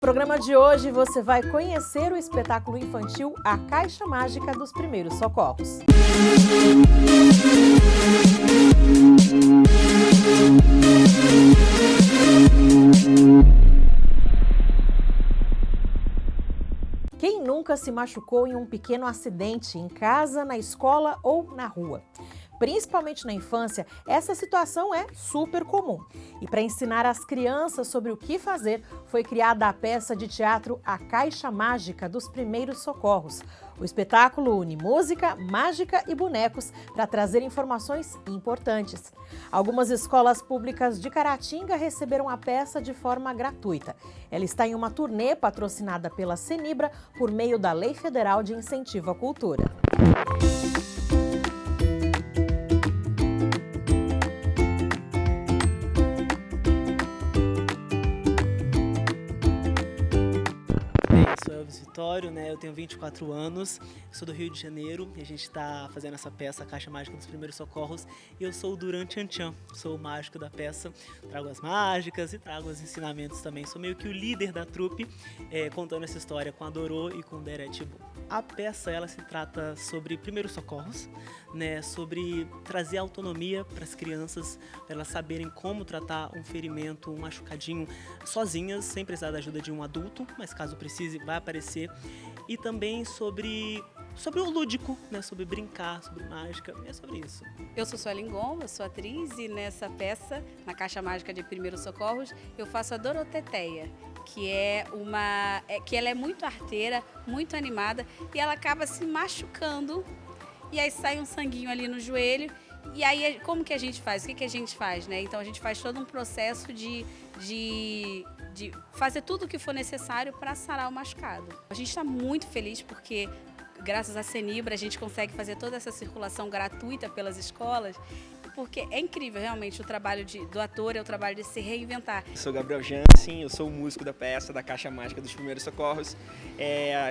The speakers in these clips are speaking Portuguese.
No programa de hoje você vai conhecer o espetáculo infantil A Caixa Mágica dos Primeiros Socorros. Quem nunca se machucou em um pequeno acidente em casa, na escola ou na rua? Principalmente na infância, essa situação é super comum. E para ensinar as crianças sobre o que fazer, foi criada a peça de teatro A Caixa Mágica dos Primeiros Socorros. O espetáculo une música, mágica e bonecos para trazer informações importantes. Algumas escolas públicas de Caratinga receberam a peça de forma gratuita. Ela está em uma turnê patrocinada pela Cenibra por meio da Lei Federal de Incentivo à Cultura. Sou Elvis Vitório, né? Eu tenho 24 anos, sou do Rio de Janeiro e a gente está fazendo essa peça, a Caixa Mágica dos Primeiros Socorros, e eu sou o Duran Tchan Tchan, sou o mágico da peça, trago as mágicas e trago os ensinamentos também. Sou meio que o líder da trupe, contando essa história com a Dorô e com o Deretibu. A peça, ela se trata sobre primeiros socorros, né? Sobre trazer autonomia para as crianças, para elas saberem como tratar um ferimento, um machucadinho sozinhas, sem precisar da ajuda de um adulto, mas caso precise, vai aparecer. E também sobre o lúdico, né? Sobre brincar, sobre mágica, é sobre isso. Eu sou Suelen Gomba, sou atriz e nessa peça, na Caixa Mágica de Primeiros Socorros, eu faço a Doroteteia, que ela é muito arteira, muito animada e ela acaba se machucando e aí sai um sanguinho ali no joelho. E aí, como que a gente faz? O que a gente faz, né? Então, a gente faz todo um processo de fazer tudo o que for necessário para sarar o machucado. A gente está muito feliz porque, graças à Cenibra, a gente consegue fazer toda essa circulação gratuita pelas escolas, porque é incrível, realmente, o trabalho do ator, é o trabalho de se reinventar. Eu sou Gabriel Jansen, eu sou o músico da peça, da Caixa Mágica dos Primeiros Socorros.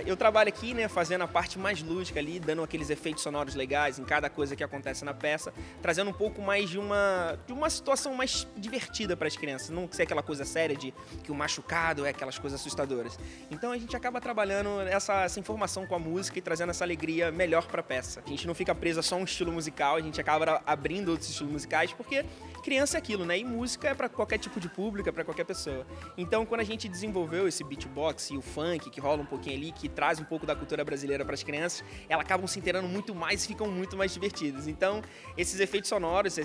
Eu trabalho aqui, né, fazendo a parte mais lúdica ali, dando aqueles efeitos sonoros legais em cada coisa que acontece na peça, trazendo um pouco mais de uma situação mais divertida para as crianças, não ser aquela coisa séria de que o machucado é aquelas coisas assustadoras. Então a gente acaba trabalhando essa informação com a música e trazendo essa alegria melhor para a peça. A gente não fica preso a só um estilo musical, a gente acaba abrindo outros estilos musicais, porque criança é aquilo, né? E música é para qualquer tipo de público, é para qualquer pessoa. Então, quando a gente desenvolveu esse beatbox e o funk, que rola um pouquinho ali, que traz um pouco da cultura brasileira para as crianças, elas acabam se inteirando muito mais e ficam muito mais divertidas. Então, esses efeitos sonoros,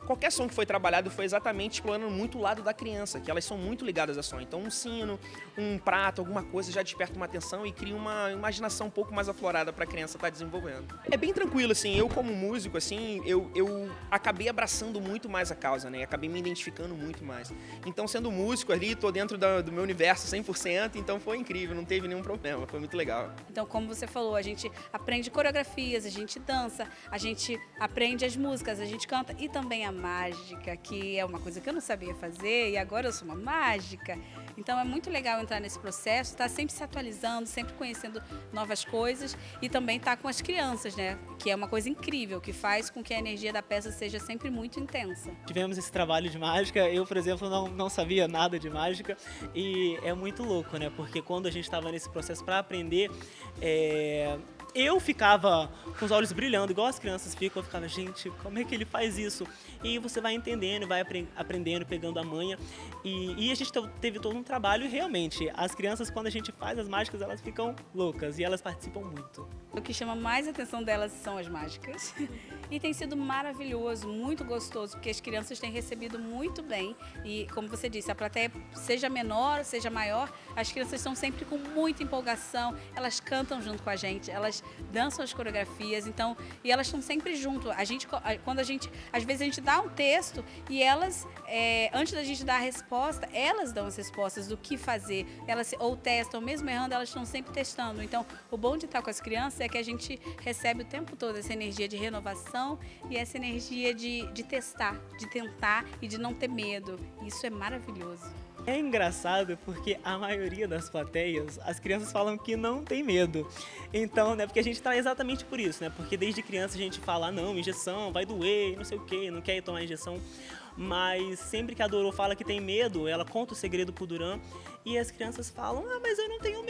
qualquer som que foi trabalhado foi exatamente explorando muito o lado da criança, que elas são muito ligadas a som. Então um sino, um prato, alguma coisa já desperta uma atenção e cria uma imaginação um pouco mais aflorada para a criança estar desenvolvendo. É bem tranquilo, assim, eu como músico, assim, eu acabei abraçando muito mais a causa, né? Acabei me identificando muito mais. Então sendo músico ali, tô dentro do meu universo 100%, então foi incrível, não teve nenhum problema, foi muito legal. Então, como você falou, a gente aprende coreografias, a gente dança, a gente aprende as músicas, a gente canta e também a mágica, que é uma coisa que eu não sabia fazer e agora eu sou uma mágica. Então é muito legal entrar nesse processo, estar sempre se atualizando, sempre conhecendo novas coisas e também estar com as crianças, né? Que é uma coisa incrível, que faz com que a energia da peça seja sempre muito intensa. Tivemos esse trabalho de mágica, eu, por exemplo, não sabia nada de mágica e é muito louco, né? Porque quando a gente estava nesse processo para aprender, eu ficava com os olhos brilhando, igual as crianças ficam, eu ficava, gente, como é que ele faz isso? E você vai entendendo, vai aprendendo, pegando a manha. E a gente teve todo um trabalho e realmente, as crianças, quando a gente faz as mágicas, elas ficam loucas e elas participam muito. O que chama mais a atenção delas são as mágicas. E tem sido maravilhoso, muito gostoso, porque as crianças têm recebido muito bem. E, como você disse, a plateia, seja menor, seja maior, as crianças estão sempre com muita empolgação, elas cantam junto com a gente, elas dançam as coreografias, então, e elas estão sempre junto. Às vezes a gente dá um texto e elas, antes da gente dar a resposta, elas dão as respostas do que fazer. Elas ou testam, mesmo errando, elas estão sempre testando. Então, o bom de estar com as crianças é que a gente recebe o tempo todo essa energia de renovação e essa energia de testar, de tentar e de não ter medo. Isso é maravilhoso. É engraçado porque a maioria das plateias, as crianças falam que não tem medo. Então, né, porque a gente tá exatamente por isso, né? Porque desde criança a gente fala, não, injeção, vai doer, não sei o quê, não quer tomar injeção. mas sempre que a Dorô fala que tem medo, ela conta o segredo pro Duran e as crianças falam, mas eu não tenho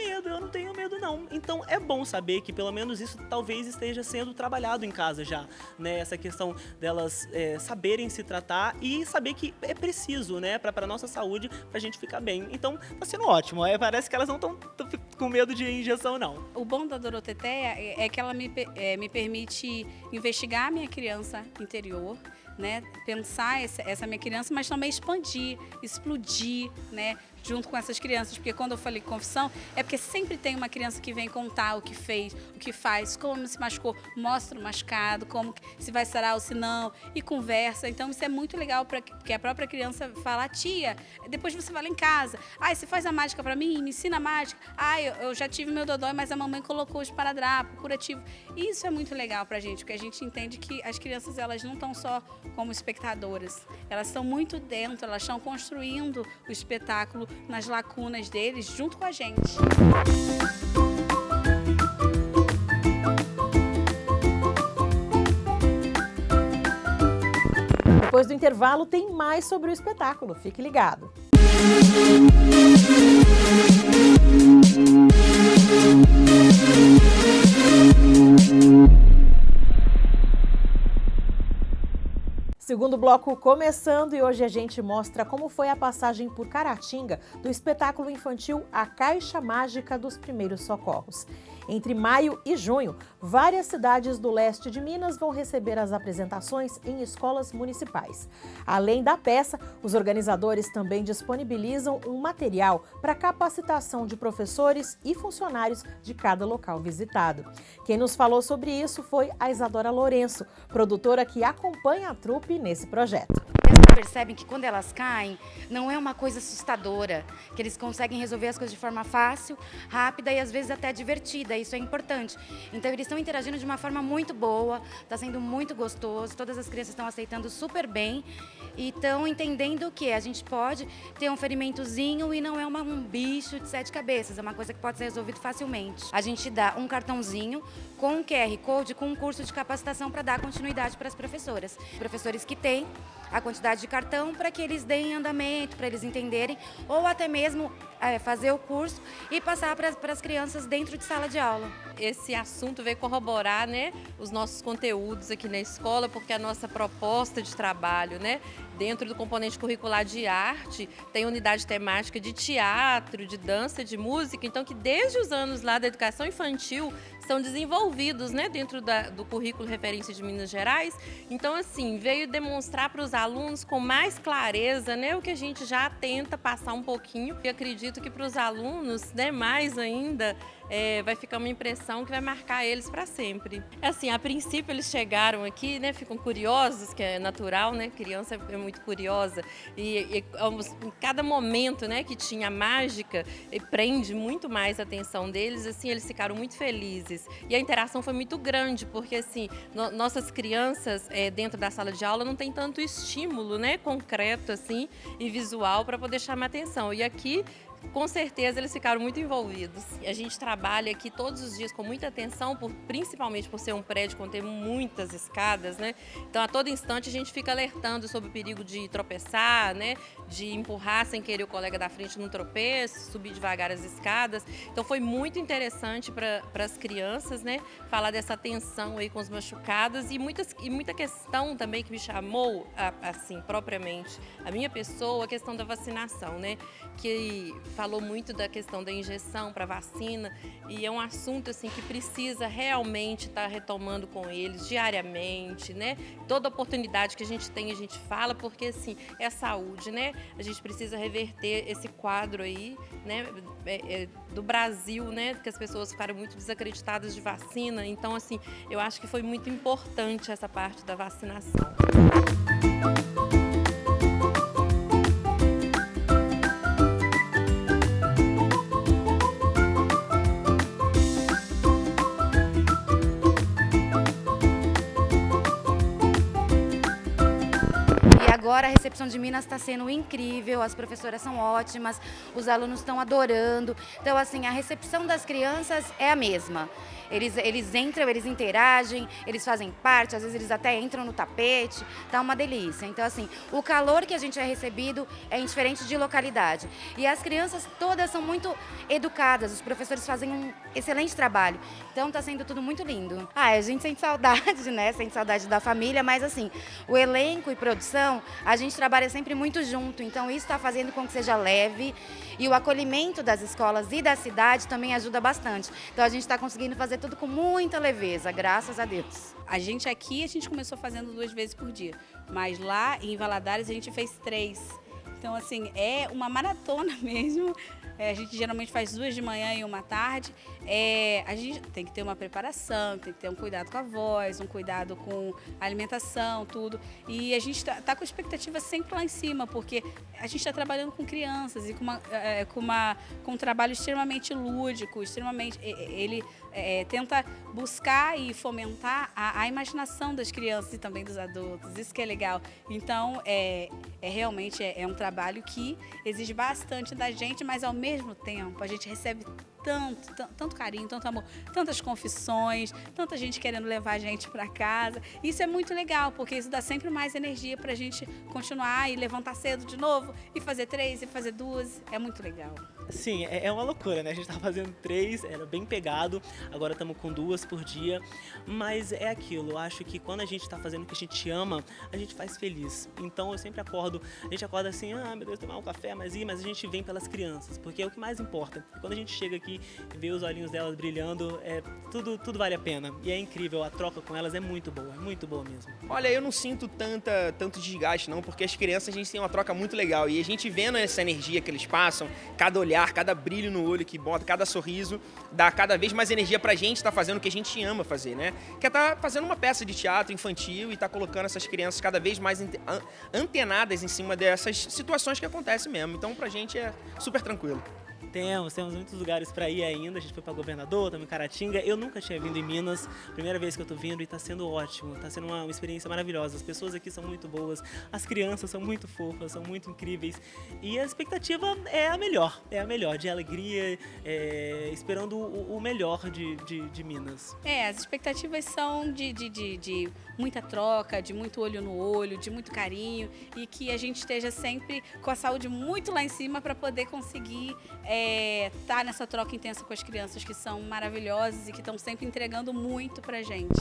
medo não. Então é bom saber que pelo menos isso talvez esteja sendo trabalhado em casa já, né? Essa questão delas saberem se tratar e saber que é preciso, né? Pra nossa saúde, pra gente ficar bem. Então tá sendo ótimo, parece que elas não estão com medo de injeção não. O bom da Doroteteia é que ela me permite investigar a minha criança interior, né? Pensar essa minha criança, mas também expandir, explodir, né? Junto com essas crianças, porque quando eu falei confissão, é porque sempre tem uma criança que vem contar o que fez, o que faz, como se machucou, mostra o machucado, como se vai sarar ou se não, e conversa. Então isso é muito legal, porque a própria criança fala, tia, depois você vai lá em casa, você faz a mágica pra mim, me ensina a mágica, eu já tive meu dodói, mas a mamãe colocou o esparadrapo, curativo. Isso é muito legal pra gente, porque a gente entende que as crianças, elas não estão só como espectadoras, elas estão muito dentro, elas estão construindo o espetáculo nas lacunas deles, junto com a gente. Depois do intervalo tem mais sobre o espetáculo, fique ligado. Segundo bloco começando e hoje a gente mostra como foi a passagem por Caratinga do espetáculo infantil A Caixa Mágica dos Primeiros Socorros. Entre maio e junho, várias cidades do leste de Minas vão receber as apresentações em escolas municipais. Além da peça, os organizadores também disponibilizam um material para capacitação de professores e funcionários de cada local visitado. Quem nos falou sobre isso foi a Isadora Lourenço, produtora que acompanha a trupe nesse projeto. Percebem que quando elas caem, não é uma coisa assustadora, que eles conseguem resolver as coisas de forma fácil, rápida e às vezes até divertida, isso é importante. Então eles estão interagindo de uma forma muito boa, está sendo muito gostoso, todas as crianças estão aceitando super bem e estão entendendo que a gente pode ter um ferimentozinho e não é um bicho de 7 cabeças, é uma coisa que pode ser resolvido facilmente. A gente dá um cartãozinho com um QR Code, com um curso de capacitação para dar continuidade para as professoras. Professores que têm a quantidade de cartão para que eles deem andamento, para eles entenderem, ou até mesmo fazer o curso e passar para as crianças dentro de sala de aula. Esse assunto veio corroborar, né, os nossos conteúdos aqui na escola, porque a nossa proposta de trabalho, né, dentro do componente curricular de arte, tem unidade temática de teatro, de dança, de música, então que desde os anos lá da educação infantil são desenvolvidos, né, dentro do currículo referência de Minas Gerais. Então, assim, veio demonstrar para os alunos com mais clareza, né, o que a gente já tenta passar um pouquinho. E acredito que para os alunos, né, mais ainda, vai ficar uma impressão que vai marcar eles para sempre. Assim, a princípio eles chegaram aqui, né, ficam curiosos, que é natural, né, criança é muito curiosa, e em cada momento, né, que tinha mágica, prende muito mais a atenção deles, assim, eles ficaram muito felizes. E a interação foi muito grande, porque assim, nossas crianças dentro da sala de aula não tem tanto estímulo, né, concreto assim, e visual para poder chamar atenção. E aqui, com certeza, eles ficaram muito envolvidos. A gente trabalha aqui todos os dias com muita atenção, principalmente por ser um prédio que tem muitas escadas, né? Então, a todo instante, a gente fica alertando sobre o perigo de tropeçar, né? De empurrar sem querer o colega da frente num tropeço, subir devagar as escadas. Então, foi muito interessante para as crianças, né? Falar dessa atenção aí com os machucados e muita questão também que me chamou, assim, propriamente, a minha pessoa, a questão da vacinação, né? Que falou muito da questão da injeção para vacina e é um assunto assim que precisa realmente estar retomando com eles diariamente, né? Toda oportunidade que a gente tem, a gente fala, porque assim, é saúde, né? A gente precisa reverter esse quadro aí, né? Do Brasil, né? Que as pessoas ficaram muito desacreditadas de vacina. Então, assim, eu acho que foi muito importante essa parte da vacinação. Agora recepção de Minas está sendo incrível, as professoras são ótimas, os alunos estão adorando. Então, assim, a recepção das crianças é a mesma. Eles entram, eles interagem, eles fazem parte, às vezes eles até entram no tapete, tá uma delícia. Então, assim, o calor que a gente é recebido é indiferente de localidade. E as crianças todas são muito educadas, os professores fazem um excelente trabalho. Então, tá sendo tudo muito lindo. A gente sente saudade, né? Sente saudade da família, mas assim, o elenco e produção, a gente trabalha sempre muito junto. Então, isso está fazendo com que seja leve. E o acolhimento das escolas e da cidade também ajuda bastante. Então, a gente está conseguindo fazer tudo com muita leveza, graças a Deus. A gente começou fazendo 2 vezes por dia, mas lá em Valadares a gente fez 3. Então, assim, é uma maratona mesmo. A gente geralmente faz 2 de manhã e 1 à tarde. A gente tem que ter uma preparação, tem que ter um cuidado com a voz, um cuidado com a alimentação, tudo. E a gente tá com a expectativa sempre lá em cima, porque a gente está trabalhando com crianças e com um trabalho extremamente lúdico, ele tenta buscar e fomentar a imaginação das crianças e também dos adultos. Isso que é legal. Então, realmente um trabalho que exige bastante da gente, mas ao mesmo tempo a gente recebe tanto carinho, tanto amor, tantas confissões, tanta gente querendo levar a gente para casa. Isso é muito legal, porque isso dá sempre mais energia para a gente continuar e levantar cedo de novo, e fazer 3, e fazer 2. É muito legal. Sim, é uma loucura, né? A gente tava fazendo 3, era bem pegado, agora estamos com 2 por dia, mas é aquilo, eu acho que quando a gente tá fazendo o que a gente ama, a gente faz feliz. Então eu sempre a gente acorda assim, meu Deus, tomar um café, mas a gente vem pelas crianças, porque é o que mais importa. E quando a gente chega aqui e vê os olhinhos delas brilhando, tudo vale a pena. E é incrível, a troca com elas é muito boa mesmo. Olha, eu não sinto tanto desgaste não, porque as crianças a gente tem uma troca muito legal e a gente vendo essa energia que eles passam, cada olhar, cada brilho no olho que bota, cada sorriso, dá cada vez mais energia pra gente estar fazendo o que a gente ama fazer, né? Que é estar fazendo uma peça de teatro infantil e estar colocando essas crianças cada vez mais antenadas em cima dessas situações que acontecem mesmo. Então pra gente é super tranquilo. Temos muitos lugares para ir ainda. A gente foi para Governador, estamos em Caratinga. Eu nunca tinha vindo em Minas, primeira vez que eu tô vindo e tá sendo ótimo. Tá sendo uma experiência maravilhosa. As pessoas aqui são muito boas, as crianças são muito fofas, são muito incríveis. E a expectativa é a melhor, de alegria, esperando o melhor de Minas. As expectativas são de muita troca, de muito olho no olho, de muito carinho, e que a gente esteja sempre com a saúde muito lá em cima para poder conseguir tá nessa troca intensa com as crianças, que são maravilhosas e que estão sempre entregando muito pra gente.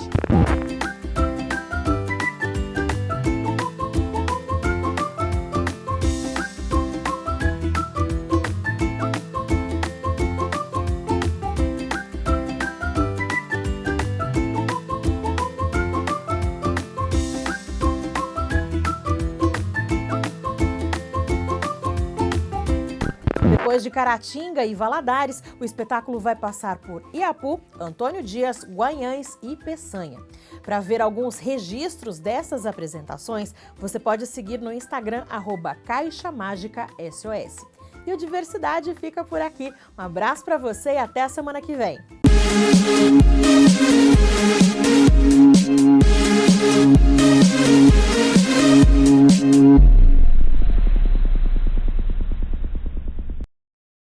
Depois de Caratinga e Valadares, o espetáculo vai passar por Iapu, Antônio Dias, Guanhães e Peçanha. Para ver alguns registros dessas apresentações, você pode seguir no Instagram @CaixaMágicaSOS. E o Diversidade fica por aqui. Um abraço para você e até a semana que vem.